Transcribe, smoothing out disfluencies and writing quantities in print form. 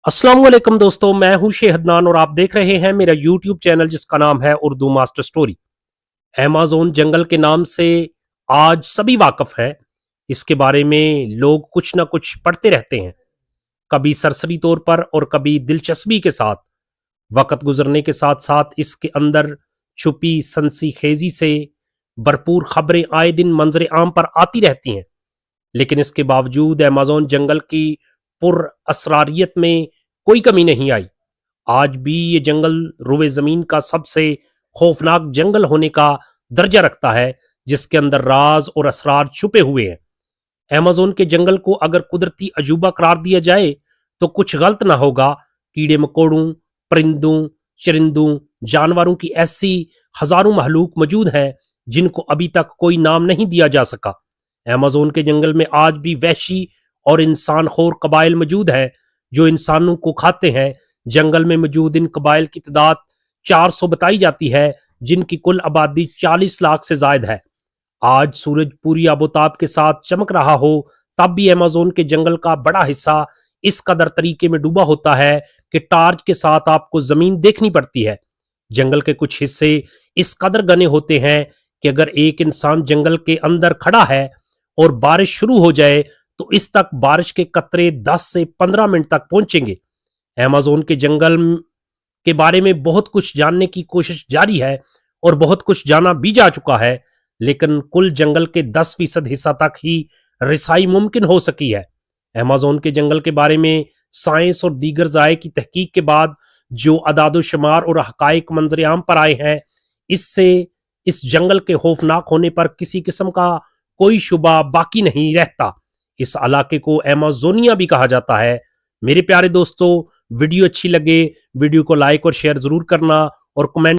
अस्सलाम वालेकुम दोस्तों, मैं हूं शेहदनान और आप देख रहे हैं मेरा यूट्यूब चैनल जिसका नाम है उर्दू मास्टर स्टोरी। अमेज़न जंगल के नाम से आज सभी वाकिफ हैं। इसके बारे में लोग कुछ ना कुछ पढ़ते रहते हैं, कभी सरसरी तौर पर और कभी दिलचस्पी के साथ। वक्त गुजरने के साथ साथ इसके अंदर छुपी सनसी खेजी से भरपूर खबरें आए दिन मंजर आम पर आती रहती हैं, लेकिन इसके बावजूद अमेज़न जंगल की पुर असरारियत में कोई कमी नहीं आई। आज भी ये जंगल रुए जमीन का सबसे खौफनाक जंगल होने का दर्जा रखता है, जिसके अंदर राज और असरार छुपे हुए हैं। अमेज़न के जंगल को अगर कुदरती अजूबा करार दिया जाए तो कुछ गलत ना होगा। कीड़े मकोड़ों, परिंदों, चरिंदों, जानवरों की ऐसी हजारों महलूक मौजूद हैं जिनको अभी तक कोई नाम नहीं दिया जा सका। अमेज़न के जंगल में आज भी वहशी और इंसान खोर कबाइल मौजूद हैं जो इंसानों को खाते हैं। जंगल में मौजूद इन कबाइल की तादाद 400 बताई जाती है, जिनकी कुल आबादी 40 लाख से जायद है। आज सूरज पूरी आबोताब के साथ चमक रहा हो, तब भी अमेज़न के जंगल का बड़ा हिस्सा इस कदर तरीके में डूबा होता है कि टार्च के साथ आपको जमीन देखनी पड़ती है। जंगल के कुछ हिस्से इस कदर घने होते हैं कि अगर एक इंसान जंगल के अंदर खड़ा है और बारिश शुरू हो जाए तो इस तक बारिश के कतरे 10 से 15 मिनट तक पहुंचेंगे। अमेज़न के जंगल के बारे में बहुत कुछ जानने की कोशिश जारी है और बहुत कुछ जाना भी जा चुका है, लेकिन कुल जंगल के 10% हिस्सा तक ही रिसाई मुमकिन हो सकी है। अमेज़न के जंगल के बारे में साइंस और दीगर ज़राए की तहकीक के बाद जो अदादो शुमार और हकाइक मंजर आम पर आए हैं, इससे इस जंगल के खौफनाक होने पर किसी किस्म का कोई शुबा बाकी नहीं रहता। इस इलाके को अमेज़ोनिया भी कहा जाता है। मेरे प्यारे दोस्तों, वीडियो अच्छी लगे वीडियो को लाइक और शेयर जरूर करना और कमेंट